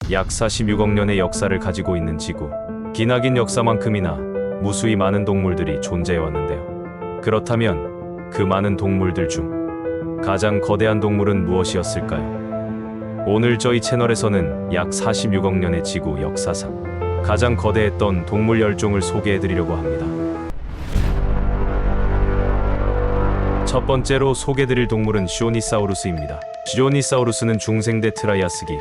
약 46억 년의 역사를 가지고 있는 지구. 기나긴 역사만큼이나 무수히 많은 동물들이 존재해 왔는데요. 그렇다면 그 많은 동물들 중 가장 거대한 동물은 무엇이었을까요? 오늘 저희 채널에서는 약 46억 년의 지구 역사상 가장 거대했던 동물 10종을 소개해드리려고 합니다. 첫 번째로 소개드릴 동물은 시오니사우루스입니다. 시오니사우루스는 중생대 트라이아스기,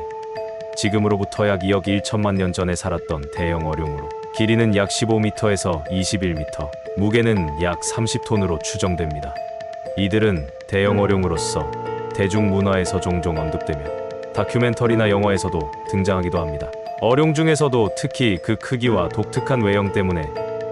지금으로부터 약 2억 1천만 년 전에 살았던 대형 어룡으로 길이는 약 15m에서 21m, 무게는 약 30톤으로 추정됩니다. 이들은 대형 어룡으로서 대중문화에서 종종 언급되며 다큐멘터리나 영화에서도 등장하기도 합니다. 어룡 중에서도 특히 그 크기와 독특한 외형 때문에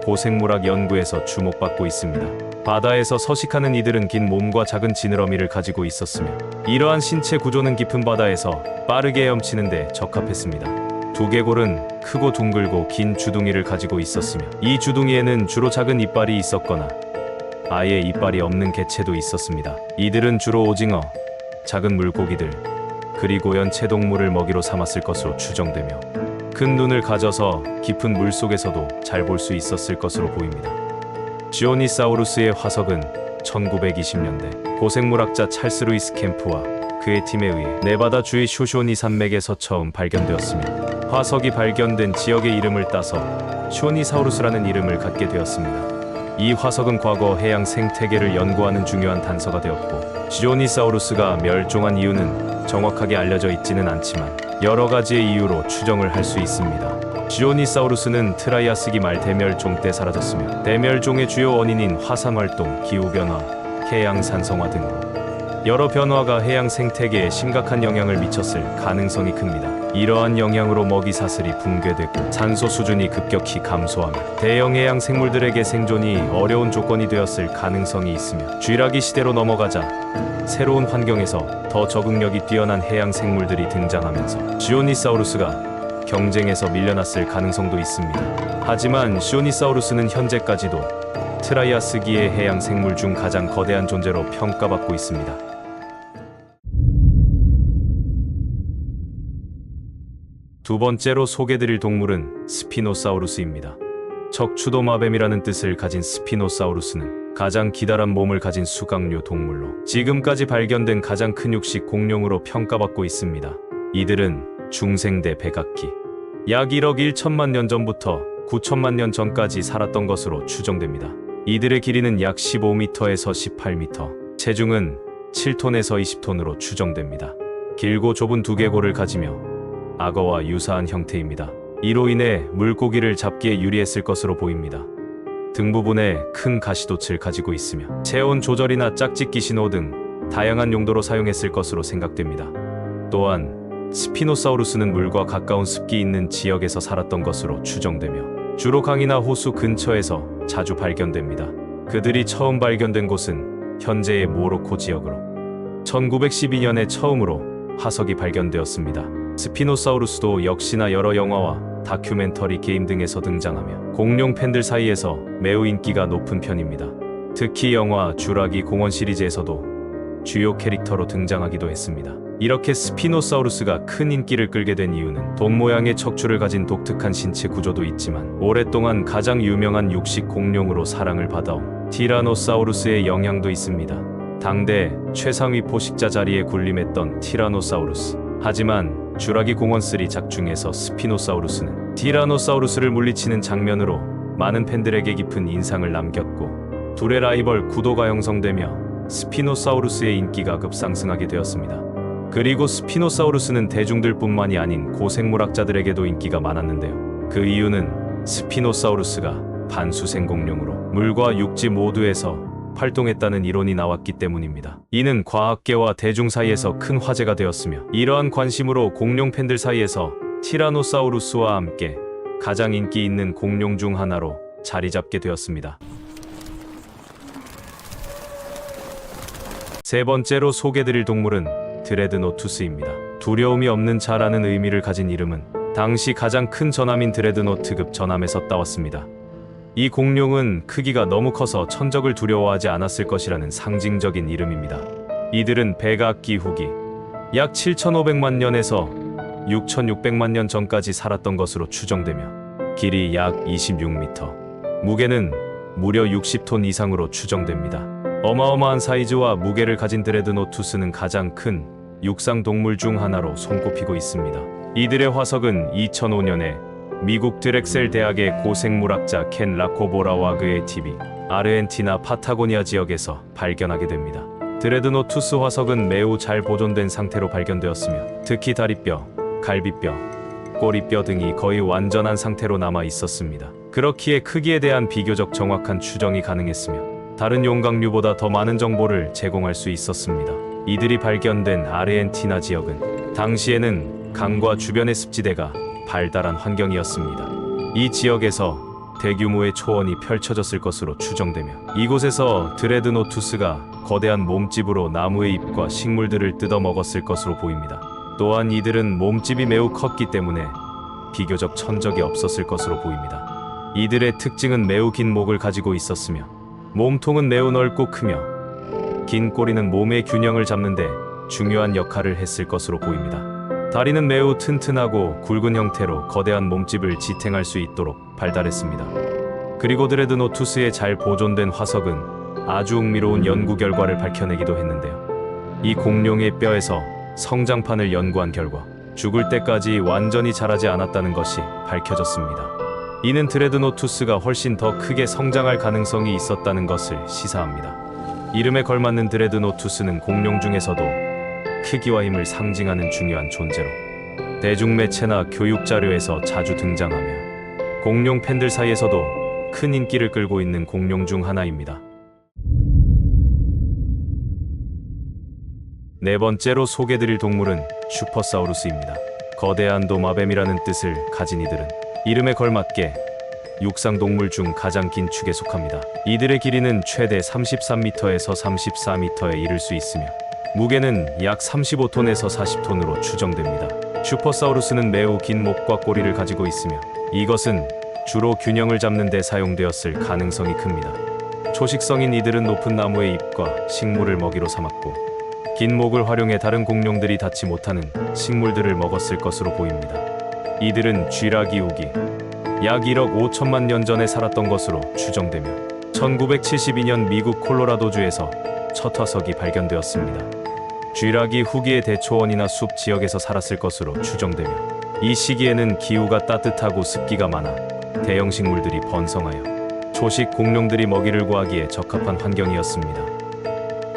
고생물학 연구에서 주목받고 있습니다. 바다에서 서식하는 이들은 긴 몸과 작은 지느러미를 가지고 있었으며 이러한 신체 구조는 깊은 바다에서 빠르게 헤엄치는 데 적합했습니다. 두개골은 크고 둥글고 긴 주둥이를 가지고 있었으며 이 주둥이에는 주로 작은 이빨이 있었거나 아예 이빨이 없는 개체도 있었습니다. 이들은 주로 오징어, 작은 물고기들, 그리고 연체동물을 먹이로 삼았을 것으로 추정되며 큰 눈을 가져서 깊은 물속에서도 잘 볼 수 있었을 것으로 보입니다. 시오니사우루스의 화석은 1920년대 고생물학자 찰스 루이스 캠프와 그의 팀에 의해 네바다 주의 쇼쇼니 산맥에서 처음 발견되었으며 화석이 발견된 지역의 이름을 따서 시오니사우루스라는 이름을 갖게 되었습니다. 이 화석은 과거 해양 생태계를 연구하는 중요한 단서가 되었고 시오니사우루스가 멸종한 이유는 정확하게 알려져 있지는 않지만 여러 가지의 이유로 추정을 할 수 있습니다. 시오니사우루스는 트라이아스기 말 대멸종 때 사라졌으며 대멸종의 주요 원인인 화산활동, 기후변화, 해양 산성화 등으로 여러 변화가 해양 생태계에 심각한 영향을 미쳤을 가능성이 큽니다. 이러한 영향으로 먹이 사슬이 붕괴되고 산소 수준이 급격히 감소하며 대형 해양 생물들에게 생존이 어려운 조건이 되었을 가능성이 있으며 쥐라기 시대로 넘어가자 새로운 환경에서 더 적응력이 뛰어난 해양 생물들이 등장하면서 시오니사우루스가 경쟁에서 밀려났을 가능성도 있습니다. 하지만 시오니사우루스는 현재까지도 트라이아스기의 해양 생물 중 가장 거대한 존재로 평가받고 있습니다. 두 번째로 소개드릴 동물은 스피노사우루스입니다. 척추도마뱀이라는 뜻을 가진 스피노사우루스는 가장 기다란 몸을 가진 수각류 동물로 지금까지 발견된 가장 큰 육식 공룡으로 평가받고 있습니다. 이들은 중생대 백악기, 약 1억 1천만 년 전부터 9천만 년 전까지 살았던 것으로 추정됩니다. 이들의 길이는 약 15m에서 18m, 체중은 7톤에서 20톤으로 추정됩니다. 길고 좁은 두개골을 가지며 악어와 유사한 형태입니다. 이로 인해 물고기를 잡기에 유리했을 것으로 보입니다. 등 부분에 큰 가시돛을 가지고 있으며 체온 조절이나 짝짓기 신호 등 다양한 용도로 사용했을 것으로 생각됩니다. 또한 스피노사우루스는 물과 가까운 습기 있는 지역에서 살았던 것으로 추정되며 주로 강이나 호수 근처에서 자주 발견됩니다. 그들이 처음 발견된 곳은 현재의 모로코 지역으로 1912년에 처음으로 화석이 발견되었습니다. 스피노사우루스도 역시나 여러 영화와 다큐멘터리 게임 등에서 등장하며 공룡 팬들 사이에서 매우 인기가 높은 편입니다. 특히 영화 쥬라기 공원 시리즈에서도 주요 캐릭터로 등장하기도 했습니다. 이렇게 스피노사우루스가 큰 인기를 끌게 된 이유는 돈 모양의 척추를 가진 독특한 신체 구조도 있지만 오랫동안 가장 유명한 육식 공룡으로 사랑을 받아온 티라노사우루스의 영향도 있습니다. 당대 최상위 포식자 자리에 군림했던 티라노사우루스. 하지만 쥬라기 공원 3 작중에서 스피노사우루스는 티라노사우루스를 물리치는 장면으로 많은 팬들에게 깊은 인상을 남겼고 둘의 라이벌 구도가 형성되며 스피노사우루스의 인기가 급상승하게 되었습니다. 그리고 스피노사우루스는 대중들뿐만이 아닌 고생물학자들에게도 인기가 많았는데요. 그 이유는 스피노사우루스가 반수생 공룡으로 물과 육지 모두에서 활동했다는 이론이 나왔기 때문입니다. 이는 과학계와 대중 사이에서 큰 화제가 되었으며 이러한 관심으로 공룡 팬들 사이에서 티라노사우루스와 함께 가장 인기 있는 공룡 중 하나로 자리 잡게 되었습니다. 세 번째로 소개드릴 동물은 드레드노투스입니다. 두려움이 없는 자라는 의미를 가진 이름은 당시 가장 큰 전함인 드레드노트급 전함에서 따왔습니다. 이 공룡은 크기가 너무 커서 천적을 두려워하지 않았을 것이라는 상징적인 이름입니다. 이들은 백악기 후기 약 7,500만 년에서 6,600만 년 전까지 살았던 것으로 추정되며 길이 약 26m, 무게는 무려 60톤 이상으로 추정됩니다. 어마어마한 사이즈와 무게를 가진 드레드노투스는 가장 큰 육상 동물 중 하나로 손꼽히고 있습니다. 이들의 화석은 2005년에 미국 드렉셀 대학의 고생물학자 켄 라코보라와 그의 팀이 아르헨티나 파타고니아 지역에서 발견하게 됩니다. 드레드노투스 화석은 매우 잘 보존된 상태로 발견되었으며 특히 다리뼈, 갈비뼈, 꼬리뼈 등이 거의 완전한 상태로 남아 있었습니다. 그렇기에 크기에 대한 비교적 정확한 추정이 가능했으며 다른 용각류보다 더 많은 정보를 제공할 수 있었습니다. 이들이 발견된 아르헨티나 지역은 당시에는 강과 주변의 습지대가 발달한 환경이었습니다. 이 지역에서 대규모의 초원이 펼쳐졌을 것으로 추정되며 이곳에서 드레드노투스가 거대한 몸집으로 나무의 잎과 식물들을 뜯어 먹었을 것으로 보입니다. 또한 이들은 몸집이 매우 컸기 때문에 비교적 천적이 없었을 것으로 보입니다. 이들의 특징은 매우 긴 목을 가지고 있었으며 몸통은 매우 넓고 크며 긴 꼬리는 몸의 균형을 잡는 데 중요한 역할을 했을 것으로 보입니다. 다리는 매우 튼튼하고 굵은 형태로 거대한 몸집을 지탱할 수 있도록 발달했습니다. 그리고 드레드노투스의 잘 보존된 화석은 아주 흥미로운 연구 결과를 밝혀내기도 했는데요. 이 공룡의 뼈에서 성장판을 연구한 결과 죽을 때까지 완전히 자라지 않았다는 것이 밝혀졌습니다. 이는 드레드노투스가 훨씬 더 크게 성장할 가능성이 있었다는 것을 시사합니다. 이름에 걸맞는 드레드노투스는 공룡 중에서도 크기와 힘을 상징하는 중요한 존재로 대중매체나 교육 자료에서 자주 등장하며 공룡 팬들 사이에서도 큰 인기를 끌고 있는 공룡 중 하나입니다. 네 번째로 소개드릴 동물은 슈퍼사우루스입니다. 거대한 도마뱀이라는 뜻을 가진 이들은 이름에 걸맞게 육상 동물 중 가장 긴 축에 속합니다. 이들의 길이는 최대 33m에서 34m에 이를 수 있으며 무게는 약 35톤에서 40톤으로 추정됩니다. 슈퍼사우루스는 매우 긴 목과 꼬리를 가지고 있으며 이것은 주로 균형을 잡는 데 사용되었을 가능성이 큽니다. 초식성인 이들은 높은 나무의 잎과 식물을 먹이로 삼았고 긴 목을 활용해 다른 공룡들이 닿지 못하는 식물들을 먹었을 것으로 보입니다. 이들은 쥐라기 우기 약 1억 5천만 년 전에 살았던 것으로 추정되며 1972년 미국 콜로라도주에서 첫 화석이 발견되었습니다. 쥐라기 후기의 대초원이나 숲 지역에서 살았을 것으로 추정되며 이 시기에는 기후가 따뜻하고 습기가 많아 대형 식물들이 번성하여 초식 공룡들이 먹이를 구하기에 적합한 환경이었습니다.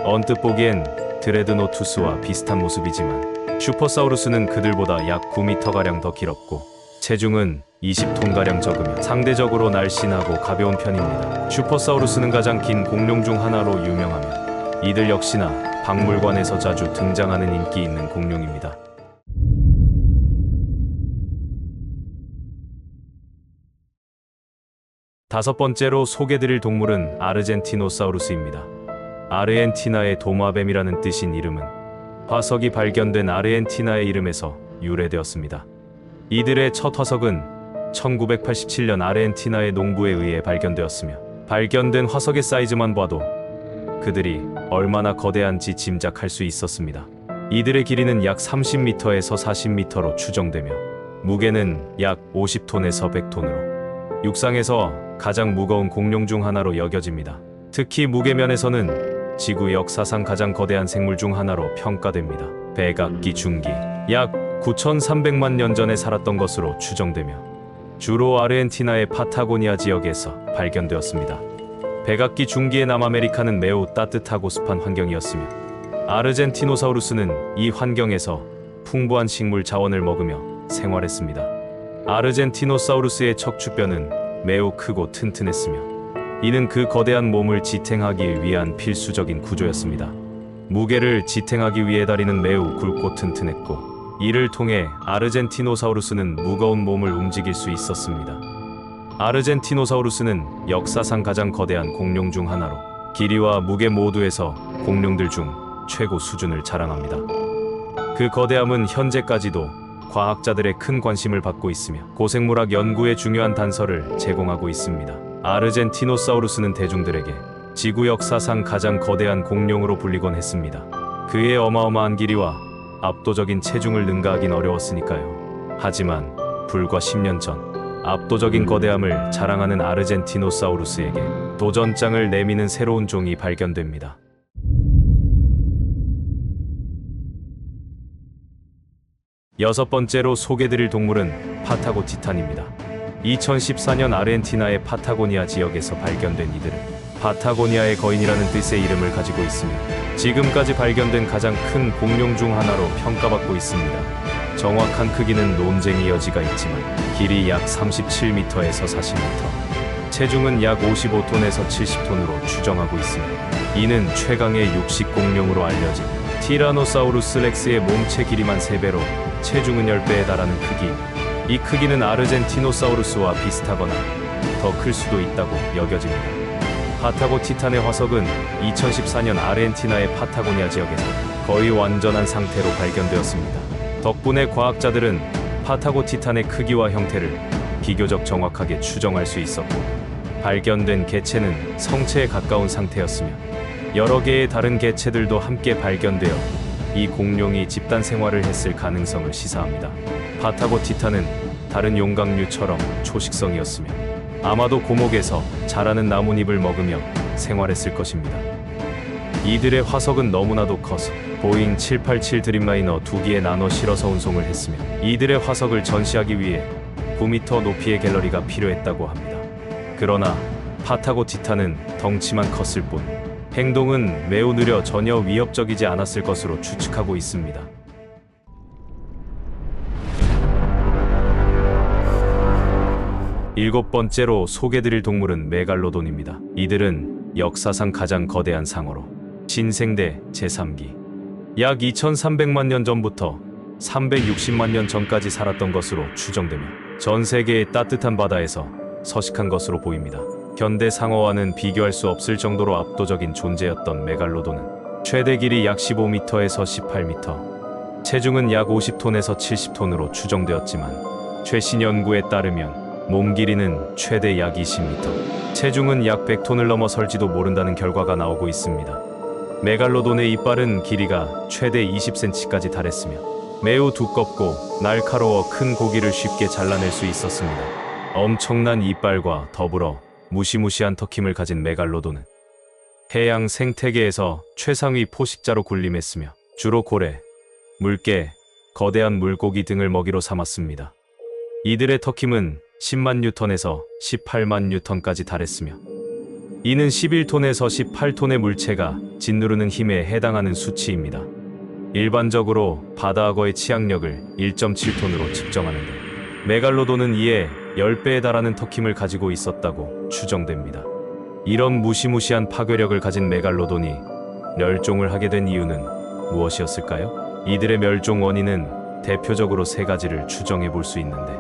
언뜻 보기엔 드레드노투스와 비슷한 모습이지만 슈퍼사우루스는 그들보다 약 9m가량 더 길었고 체중은 20톤가량 적으며 상대적으로 날씬하고 가벼운 편입니다. 슈퍼사우루스는 가장 긴 공룡 중 하나로 유명하며 이들 역시나 박물관에서 자주 등장하는 인기 있는 공룡입니다. 다섯 번째로 소개드릴 동물은 아르젠티노사우루스입니다. 아르헨티나의 도마뱀이라는 뜻인 이름은 화석이 발견된 아르헨티나의 이름에서 유래되었습니다. 이들의 첫 화석은 1987년 아르헨티나의 농부에 의해 발견되었으며 발견된 화석의 사이즈만 봐도 그들이 얼마나 거대한지 짐작할 수 있었습니다. 이들의 길이는 약 30m에서 40m로 추정되며 무게는 약 50톤에서 100톤으로 육상에서 가장 무거운 공룡 중 하나로 여겨집니다. 특히 무게면에서는 지구 역사상 가장 거대한 생물 중 하나로 평가됩니다. 백악기 중기 약 9,300만 년 전에 살았던 것으로 추정되며 주로 아르헨티나의 파타고니아 지역에서 발견되었습니다. 백악기 중기의 남아메리카는 매우 따뜻하고 습한 환경이었으며 아르젠티노사우루스는 이 환경에서 풍부한 식물 자원을 먹으며 생활했습니다. 아르젠티노사우루스의 척추뼈는 매우 크고 튼튼했으며 이는 그 거대한 몸을 지탱하기 위한 필수적인 구조였습니다. 무게를 지탱하기 위해 다리는 매우 굵고 튼튼했고 이를 통해 아르젠티노사우루스는 무거운 몸을 움직일 수 있었습니다. 아르젠티노사우루스는 역사상 가장 거대한 공룡 중 하나로 길이와 무게 모두에서 공룡들 중 최고 수준을 자랑합니다. 그 거대함은 현재까지도 과학자들의 큰 관심을 받고 있으며 고생물학 연구에 중요한 단서를 제공하고 있습니다. 아르젠티노사우루스는 대중들에게 지구 역사상 가장 거대한 공룡으로 불리곤 했습니다. 그의 어마어마한 길이와 압도적인 체중을 능가하긴 어려웠으니까요. 하지만 불과 10년 전 압도적인 거대함을 자랑하는 아르젠티노사우루스에게 도전장을 내미는 새로운 종이 발견됩니다. 여섯 번째로 소개드릴 동물은 파타고 티탄입니다. 2014년 아르헨티나의 파타고니아 지역에서 발견된 이들은 파타고니아의 거인이라는 뜻의 이름을 가지고 있으며 지금까지 발견된 가장 큰 공룡 중 하나로 평가받고 있습니다. 정확한 크기는 논쟁의 여지가 있지만 길이 약 37m에서 40m, 체중은 약 55톤에서 70톤으로 추정하고 있으며 이는 최강의 육식 공룡으로 알려진 티라노사우루스 렉스의 몸체 길이만 3배로 체중은 10배에 달하는 크기. 이 크기는 아르젠티노사우루스와 비슷하거나 더 클 수도 있다고 여겨집니다. 파타고 티탄의 화석은 2014년 아르헨티나의 파타고니아 지역에서 거의 완전한 상태로 발견되었습니다. 덕분에 과학자들은 파타고 티탄의 크기와 형태를 비교적 정확하게 추정할 수 있었고, 발견된 개체는 성체에 가까운 상태였으며 여러 개의 다른 개체들도 함께 발견되어 이 공룡이 집단 생활을 했을 가능성을 시사합니다. 파타고 티탄은 다른 용각류처럼 초식성이었으며 아마도 고목에서 자라는 나뭇잎을 먹으며 생활했을 것입니다. 이들의 화석은 너무나도 커서 보잉 787 드림라이너 2기에 나눠 실어서 운송을 했으며 이들의 화석을 전시하기 위해 9m 높이의 갤러리가 필요했다고 합니다. 그러나 파타고 티탄은 덩치만 컸을 뿐 행동은 매우 느려 전혀 위협적이지 않았을 것으로 추측하고 있습니다. 일곱 번째로 소개드릴 동물은 메갈로돈입니다. 이들은 역사상 가장 거대한 상어로 신생대 제3기 약 2300만 년 전부터 360만 년 전까지 살았던 것으로 추정되며 전 세계의 따뜻한 바다에서 서식한 것으로 보입니다. 현대 상어와는 비교할 수 없을 정도로 압도적인 존재였던 메갈로돈은 최대 길이 약 15m에서 18m, 체중은 약 50톤에서 70톤으로 추정되었지만 최신 연구에 따르면 몸 길이는 최대 약 20m, 체중은 약 100톤을 넘어설지도 모른다는 결과가 나오고 있습니다. 메갈로돈의 이빨은 길이가 최대 20cm까지 달했으며 매우 두껍고 날카로워 큰 고기를 쉽게 잘라낼 수 있었습니다. 엄청난 이빨과 더불어 무시무시한 턱힘을 가진 메갈로돈은 해양 생태계에서 최상위 포식자로 군림했으며 주로 고래, 물개, 거대한 물고기 등을 먹이로 삼았습니다. 이들의 턱힘은 10만 뉴턴에서 18만 뉴턴까지 달했으며 이는 11톤에서 18톤의 물체가 짓누르는 힘에 해당하는 수치입니다. 일반적으로 바다악어의 치악력을 1.7톤으로 측정하는데 메갈로돈은 이에 10배에 달하는 턱힘을 가지고 있었다고 추정됩니다. 이런 무시무시한 파괴력을 가진 메갈로돈이 멸종을 하게 된 이유는 무엇이었을까요? 이들의 멸종 원인은 대표적으로 3가지를 추정해 볼 수 있는데,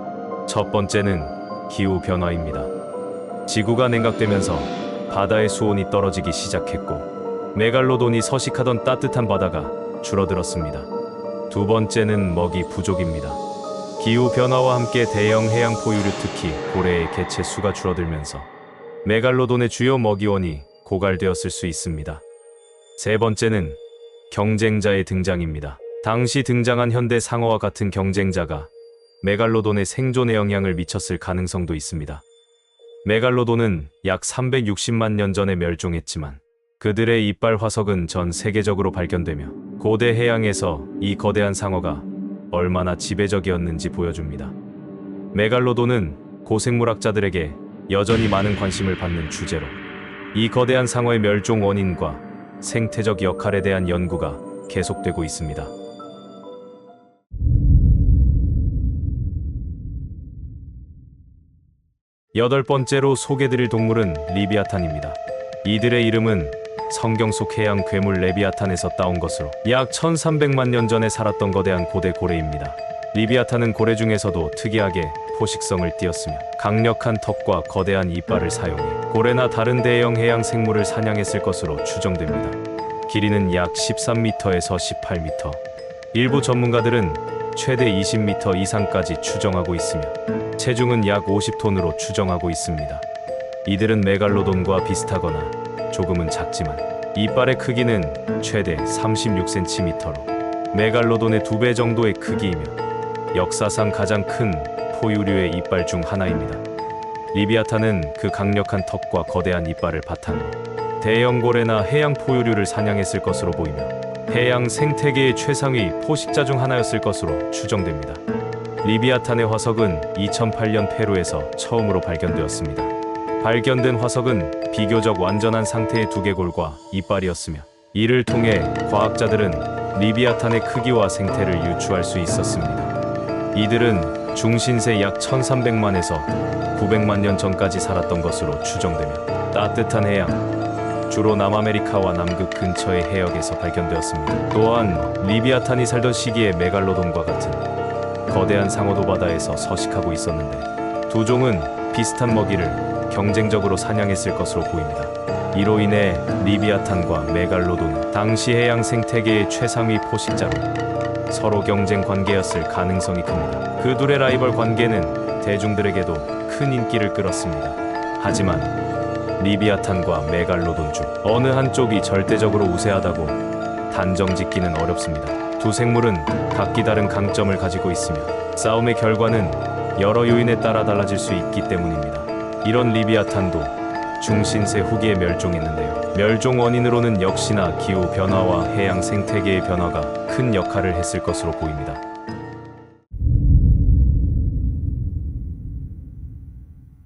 첫 번째는 기후변화입니다. 지구가 냉각되면서 바다의 수온이 떨어지기 시작했고 메갈로돈이 서식하던 따뜻한 바다가 줄어들었습니다. 두 번째는 먹이 부족입니다. 기후변화와 함께 대형 해양 포유류, 특히 고래의 개체 수가 줄어들면서 메갈로돈의 주요 먹이원이 고갈되었을 수 있습니다. 세 번째는 경쟁자의 등장입니다. 당시 등장한 현대 상어와 같은 경쟁자가 메갈로돈의 생존에 영향을 미쳤을 가능성도 있습니다. 메갈로돈은 약 360만 년 전에 멸종했지만 그들의 이빨 화석은 전 세계적으로 발견되며 고대 해양에서 이 거대한 상어가 얼마나 지배적이었는지 보여줍니다. 메갈로돈은 고생물학자들에게 여전히 많은 관심을 받는 주제로 이 거대한 상어의 멸종 원인과 생태적 역할에 대한 연구가 계속되고 있습니다. 여덟 번째로 소개드릴 동물은 리비아탄입니다. 이들의 이름은 성경 속 해양 괴물 레비아탄에서 따온 것으로 약 1300만 년 전에 살았던 거대한 고대 고래입니다. 리비아탄은 고래 중에서도 특이하게 포식성을 띠었으며 강력한 턱과 거대한 이빨을 사용해 고래나 다른 대형 해양 생물을 사냥했을 것으로 추정됩니다. 길이는 약 13m에서 18m, 일부 전문가들은 최대 20m 이상까지 추정하고 있으며 체중은 약 50톤으로 추정하고 있습니다. 이들은 메갈로돈과 비슷하거나 조금은 작지만 이빨의 크기는 최대 36cm로 메갈로돈의 2배 정도의 크기이며 역사상 가장 큰 포유류의 이빨 중 하나입니다. 리비아탄은 그 강력한 턱과 거대한 이빨을 바탕으로 대형 고래나 해양 포유류를 사냥했을 것으로 보이며 해양 생태계의 최상위 포식자 중 하나였을 것으로 추정됩니다. 리비아탄의 화석은 2008년 페루에서 처음으로 발견되었습니다. 발견된 화석은 비교적 완전한 상태의 두개골과 이빨이었으며 이를 통해 과학자들은 리비아탄의 크기와 생태를 유추할 수 있었습니다. 이들은 중신세 약 1300만에서 900만 년 전까지 살았던 것으로 추정되며 따뜻한 해양, 주로 남아메리카와 남극 근처의 해역에서 발견되었습니다. 또한 리비아탄이 살던 시기에 메갈로돈과 같은 거대한 상어도 바다에서 서식하고 있었는데 두 종은 비슷한 먹이를 경쟁적으로 사냥했을 것으로 보입니다. 이로 인해 리비아탄과 메갈로돈은 당시 해양 생태계의 최상위 포식자로 서로 경쟁 관계였을 가능성이 큽니다. 그 둘의 라이벌 관계는 대중들에게도 큰 인기를 끌었습니다. 하지만 리비아탄과 메갈로돈 중 어느 한쪽이 절대적으로 우세하다고 단정짓기는 어렵습니다. 두 생물은 각기 다른 강점을 가지고 있으며 싸움의 결과는 여러 요인에 따라 달라질 수 있기 때문입니다. 이런 리비아탄도 중신세 후기에 멸종했는데요. 멸종 원인으로는 역시나 기후 변화와 해양 생태계의 변화가 큰 역할을 했을 것으로 보입니다.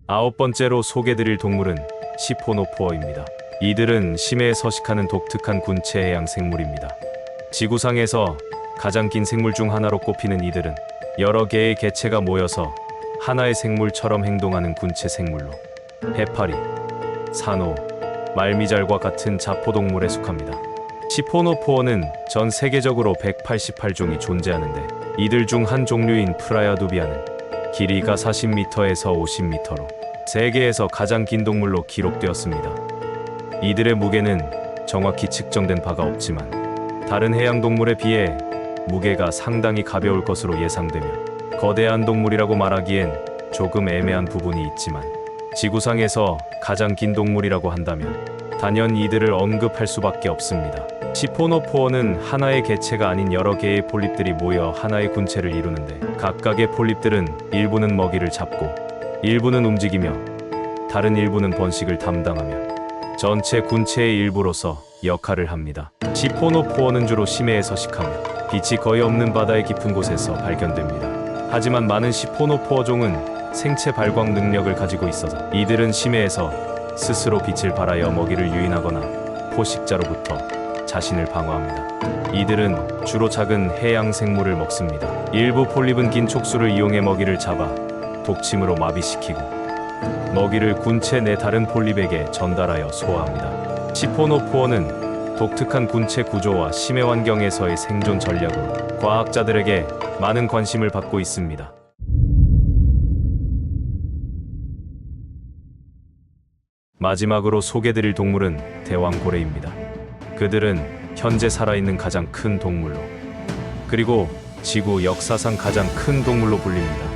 아홉 번째로 소개드릴 동물은 시포노포어입니다. 이들은 심해에 서식하는 독특한 군체 해양 생물입니다. 지구상에서 가장 긴 생물 중 하나로 꼽히는 이들은 여러 개의 개체가 모여서 하나의 생물처럼 행동하는 군체 생물로 해파리, 산호, 말미잘과 같은 자포동물에 속합니다. 시포노포어는 전 세계적으로 188종이 존재하는데 이들 중 한 종류인 프라야두비아는 길이가 40m에서 50m로 세계에서 가장 긴 동물로 기록되었습니다. 이들의 무게는 정확히 측정된 바가 없지만 다른 해양 동물에 비해 무게가 상당히 가벼울 것으로 예상되며 거대한 동물이라고 말하기엔 조금 애매한 부분이 있지만 지구상에서 가장 긴 동물이라고 한다면 단연 이들을 언급할 수밖에 없습니다. 시포노포어는 하나의 개체가 아닌 여러 개의 폴립들이 모여 하나의 군체를 이루는데 각각의 폴립들은 일부는 먹이를 잡고 일부는 움직이며 다른 일부는 번식을 담당하며 전체 군체의 일부로서 역할을 합니다. 시포노포어는 주로 심해에 서식하며 빛이 거의 없는 바다의 깊은 곳에서 발견됩니다. 하지만 많은 시포노포어 종은 생체 발광 능력을 가지고 있어서 이들은 심해에서 스스로 빛을 발하여 먹이를 유인하거나 포식자로부터 자신을 방어합니다. 이들은 주로 작은 해양 생물을 먹습니다. 일부 폴립은 긴 촉수를 이용해 먹이를 잡아 독침으로 마비시키고 먹이를 군체 내 다른 폴립에게 전달하여 소화합니다. 시포노포어는 독특한 군체 구조와 심해 환경에서의 생존 전략으로 과학자들에게 많은 관심을 받고 있습니다. 마지막으로 소개드릴 동물은 대왕고래입니다. 그들은 현재 살아있는 가장 큰 동물로 그리고 지구 역사상 가장 큰 동물로 불립니다.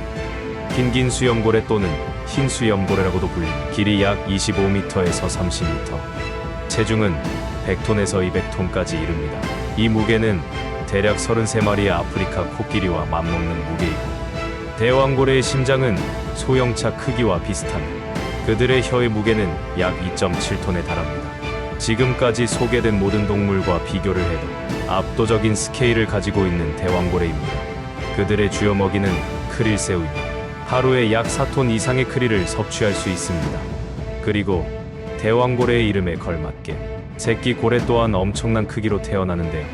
흰긴 수염고래 또는 흰 수염고래라고도 불립니다. 길이 약 25m에서 30m, 체중은 100톤에서 200톤까지 이릅니다. 이 무게는 대략 33마리의 아프리카 코끼리와 맞먹는 무게이고 대왕고래의 심장은 소형차 크기와 비슷하며 그들의 혀의 무게는 약 2.7톤에 달합니다. 지금까지 소개된 모든 동물과 비교를 해도 압도적인 스케일을 가지고 있는 대왕고래입니다. 그들의 주요 먹이는 크릴새우이며 하루에 약 4톤 이상의 크릴을 섭취할 수 있습니다. 그리고 대왕고래의 이름에 걸맞게 새끼 고래 또한 엄청난 크기로 태어나는데요.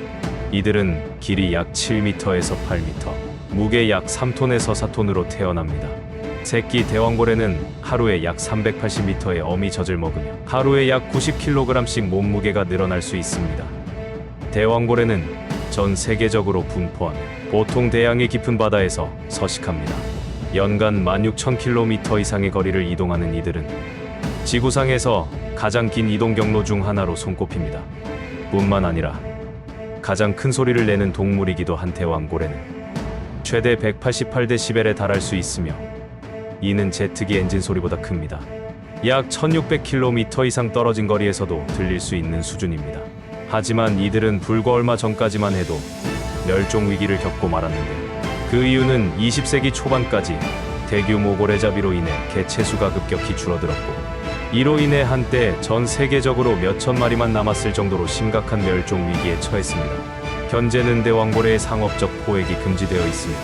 이들은 길이 약 7m에서 8m, 무게 약 3톤에서 4톤으로 태어납니다. 새끼 대왕고래는 하루에 약 380m의 어미젖을 먹으며 하루에 약 90kg씩 몸무게가 늘어날 수 있습니다. 대왕고래는 전 세계적으로 분포하며 보통 대양의 깊은 바다에서 서식합니다. 연간 16,000km 이상의 거리를 이동하는 이들은 지구상에서 가장 긴 이동 경로 중 하나로 손꼽힙니다. 뿐만 아니라 가장 큰 소리를 내는 동물이기도 한 대왕고래는 최대 188dB에 달할 수 있으며 이는 제트기 엔진 소리보다 큽니다. 약 1600km 이상 떨어진 거리에서도 들릴 수 있는 수준입니다. 하지만 이들은 불과 얼마 전까지만 해도 멸종 위기를 겪고 말았는데 그 이유는 20세기 초반까지 대규모 고래잡이로 인해 개체수가 급격히 줄어들었고, 이로 인해 한때 전 세계적으로 몇천 마리만 남았을 정도로 심각한 멸종 위기에 처했습니다. 현재는 대왕고래의 상업적 포획이 금지되어 있으며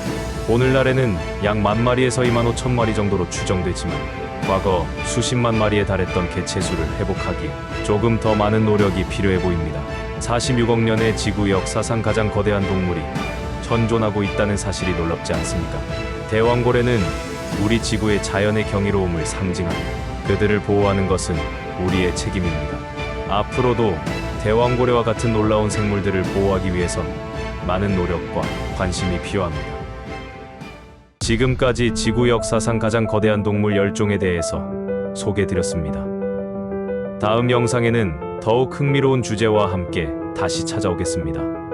오늘날에는 약 10,000마리에서 25,000마리 정도로 추정되지만, 과거 수십만 마리에 달했던 개체수를 회복하기에 조금 더 많은 노력이 필요해 보입니다. 46억 년의 지구 역사상 가장 거대한 동물이 현존하고 있다는 사실이 놀랍지 않습니까? 대왕고래는 우리 지구의 자연의 경이로움을 상징합니다. 그들을 보호하는 것은 우리의 책임입니다. 앞으로도 대왕고래와 같은 놀라운 생물들을 보호하기 위해선 많은 노력과 관심이 필요합니다. 지금까지 지구 역사상 가장 거대한 동물 10종에 대해서 소개해드렸습니다. 다음 영상에는 더욱 흥미로운 주제와 함께 다시 찾아오겠습니다.